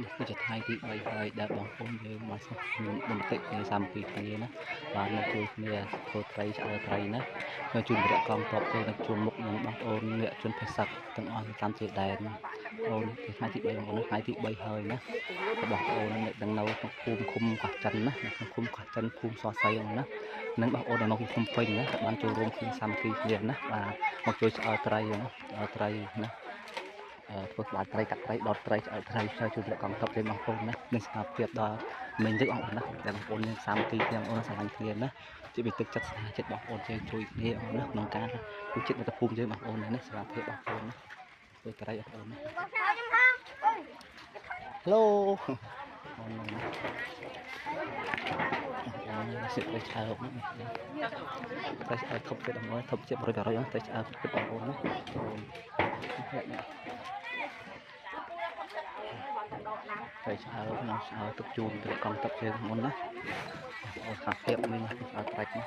នេះគឺជាថ្ងៃទី3ហើយដែលបងប្អូនយើងមកខ្ញុំបន្តិចនៃសាមគ្គីគ្នាណាបានមកជួយគ្នាធ្វើត្រីឆ្អើរត្រីណានៅជួនរយៈកងតបទៅនៅជួនមុខនឹងបងប្អូនអ្នកជនភេសកទាំងអស់តាមជាដែនអូនគឺថ្ងៃទី3បងប្អូនថ្ងៃទី3ហើយណាបងប្អូននៅក្នុងភូមិឃុំកោះចិនណាក្នុងភូមិកោះចិនភូមិសរសៃហ្នឹងណានិងបងប្អូនដែលមកពីភូមិពេញណាបានចូលរួមគ្នាសាមគ្គីគ្នាណាបាទមកជួយឆ្អើរត្រីណាឆ្អើរត្រីណាធ្វើក្បាលត្រីកាត់ត្រីដុតត្រីឆ្អើរត្រីជួយជួយកងទ័ពយើងបងប្អូនណានឹងស្ថាបភាពដល់មិញទឹកបងប្អូនណាតែបងប្អូនយើងសាមគ្គីគ្នាបងប្អូនស្រឡាញ់គ្នាណាជាពីទឹកចិត្តស្នេហ៍ចិត្តបងប្អូនយើងជួយគ្នាបងប្អូនណាក្នុងការជួយចិត្តមាតុភូមិយើងបងប្អូនណាស្ថាបភាពបងប្អូនណាធ្វើត្រីបងប្អូនណាឡូសិតទៅឆ្អើរណាតែឆ្អើរធប់ចិត្តបងប្អូនធប់ចិត្ត100%តែឆ្អើរចិត្តបងប្អូនណាតែឆ្អើរក្នុងឆ្អើរទឹកជូនទៅកងទឹកជើងមុនណាអូខាងទៀតនេះឆ្អើរត្រាច់ណា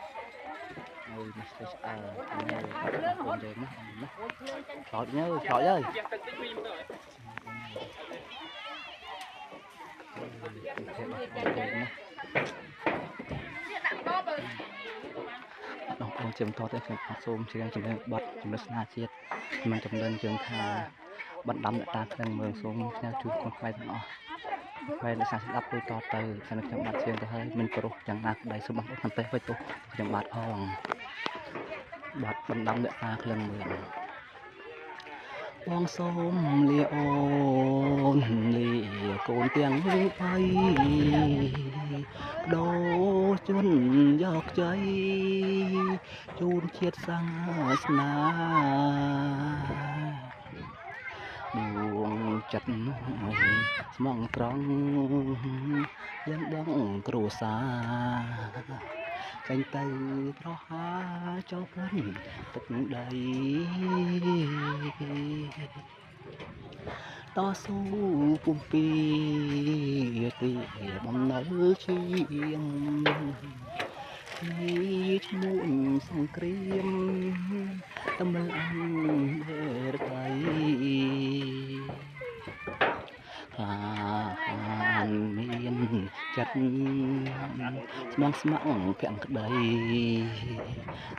ហើយនេះទៅឆ្អើរនេះបងប្អូនយើងណាឆ្លោតញើឆ្លោតអើយបងប្អូនជាបន្តទៅខ្ញុំសូមជម្រាបចម្រើនបទជំនឿស្នាជាតិមិនចម្រើនជើងថាបណ្ដាំអ្នកតាក្លិនមើលសូមផ្ញើជូនคนខ្មែរទាំងអស់ហើយនៅសាស្ដាប់ដូចតទៅខ្ញុំបាទជើងទៅហើយមិនប្រុសយ៉ាងណាក្ដីសូមបងប្អូនខន្តីវិញទោះខ្ញុំបាទផងបាទបណ្ដាំអ្នកតាក្លិនមើលបងសូមលាអូនលាកូនទាំង3ដូរជន់យកជ័យជូនជាតិសាសនាដួងចិត្តស្មងត្រង់យ៉ាងបងគ្រួសារចេញទៅប្រហាចោលព្រៃទឹកដីតស៊ូពុំពីទីបំណុលជាងឈ្មោះសង្គ្រាមតម្លៃរកៃអានមានចិត្តស្មងស្មងភក្តី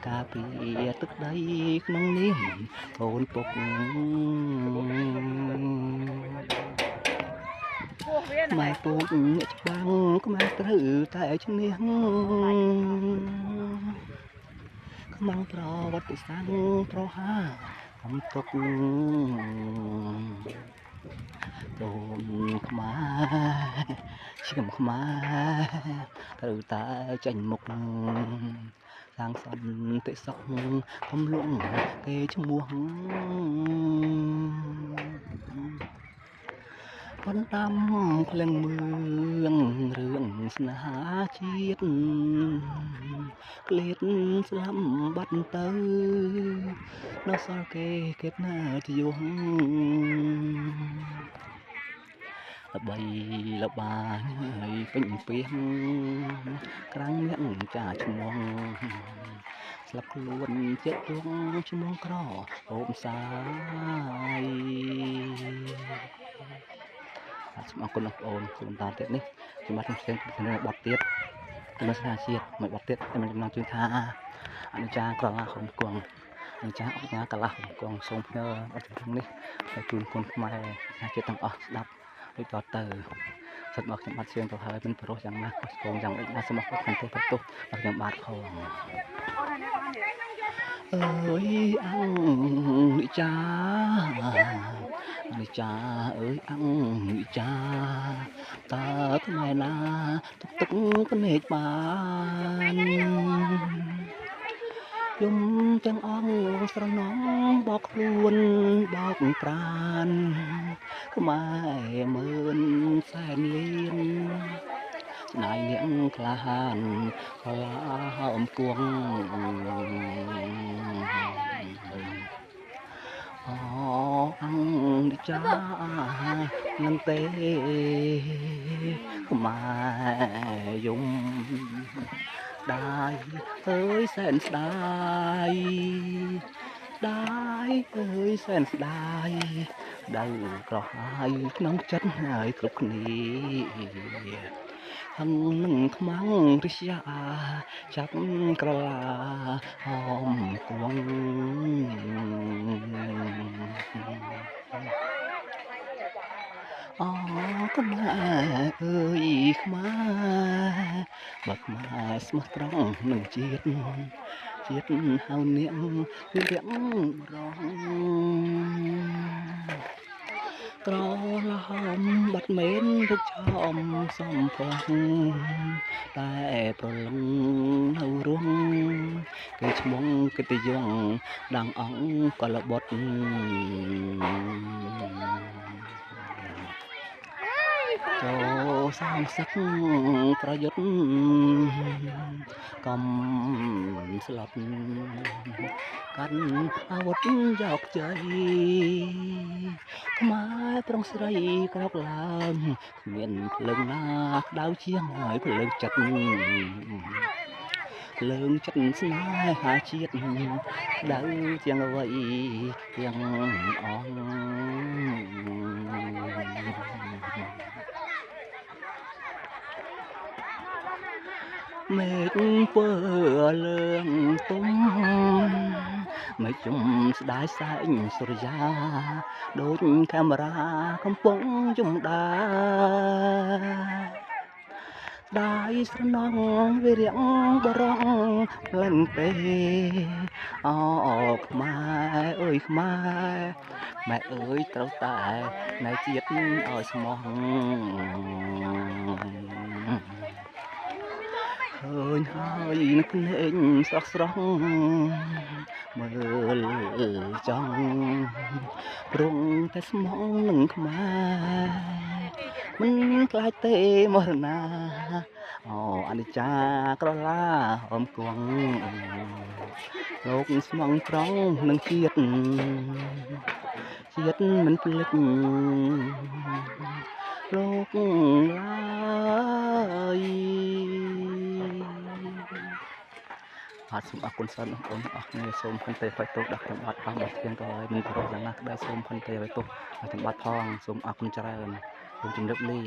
ការពារទឹកដីក្នុងនាមកូនពុកម៉ែពូជអ្នកច្បាំងខ្មែរត្រូវតែឈ្នះខ្មាំងប្រវត្តិសាស្ត្រប្រហាកំទុកដូនខ្មែរឈាមខ្មែរត្រូវតែចេញមុខសាងសន្តិសុខកំលុងគេឈ្មោះបណ្ដាំក្លិនមឿងរឿងស្នេហាជាតិក្លៀតស្លាប់បាត់ទៅនៅសល់គេណាទយងល្បីល្បាញហើយពេញពីងក្រាំងអ្នកចាឈ្មោះស្លាប់ខ្លួនចិត្តជងឈ្មោះក្រអូបសាយសូមអរគុណបងប្អូនសូមបន្តទៀតនេះខ្ញុំបាទខ្ញុំផ្សេងពីបទទៀតជំនឿស្នាជាតិមួយបទទៀតតែមានចំណងជើងថាអនិច្ចាក្រឡាហំគង់អនិច្ចាអញ្ញាកលាហំគង់សូមផ្ញើបទចម្រៀងនេះឲ្យជូនគុណខ្មែរស្នាជាតិទាំងអស់ស្ដាប់ដូចតទៅសិតមកខ្ញុំបាទជើងទៅហើយមិនប្រុសយ៉ាងណាខុសឆ្គងយ៉ាងដូចណាសូមអរគុណខន្តីបន្ទោសរបស់ខ្ញុំបាទផងអើយអង្គនិច្ចានិច្ចាអើយអង្គនិច្ចាតើខ្មែរណាទុកទឹកភ្នែកបានយំទាំងអង្គស្រណំបោកខ្លួនបោកប្រានខ្មែរមើលសែនលៀនស្នាយនាងក្លាហានខ្លាអំគួងអូអង្គនិច្ចានឹងទេខ្មែរយំដាយអើយសែនស្ដាយ đai ơi sen đai đau cỏ hai nóng chất hai lúc ní thằng nâng măng rít chắp cà la hòm cuồng có mẹ ơi má bậc mà smart trong nâng chiết chiết hao niệm liễng rong trò lòng bật mến thức chom xóm phong tại pro lăng nâu ruông cái mong cái tây dương đang óng có là bọt cho sang sắcประยุทธ์កំស្លុតកាន់អាវុធយកជ័យខ្មែរត្រង់ស្រីក្រោកឡើងគ្មានភ្លើងណាក្តៅជាងហើយភ្លើងចិត្តភ្លើងចិត្តស្នេហាជាតិដៅជាងអ្វីទាំងអងមេឃពើលឿងទុំមិនជុំស្ដាយសែងសុរិយាដូចកាមេរ៉ាកំពុងជុំដាដៃស្រណងវិរៈបរងផ្លែនទេអខ្មែរអើយខ្មែរម៉ែអើយត្រូវតែណែជាតិឲ្យស្មោះឃើញហើយនឹកភ្នែកស្រស់ស្រស់មើលចង់ព្រងតែស្មងនឹងខ្មែរមិនខ្លាចទេមរណាអនិច្ចាក្រឡាអមគង់លោកស្មងត្រង់នឹងជាតិមិនភ្លេចលោកឡើយបាទសូមអរគុណសិនបងប្អូនអរគ្នាសូមខន្តីឲ្យទោសដាក់ខ្ញុំបាត់ផងបើស្ទៀងក៏ហើយមិនប្រកយ៉ាងណាក្តីសូមខន្តីឲ្យទោសឲ្យខ្ញុំបាត់ផងសូមអរគុណច្រើនសូមជម្រាបលា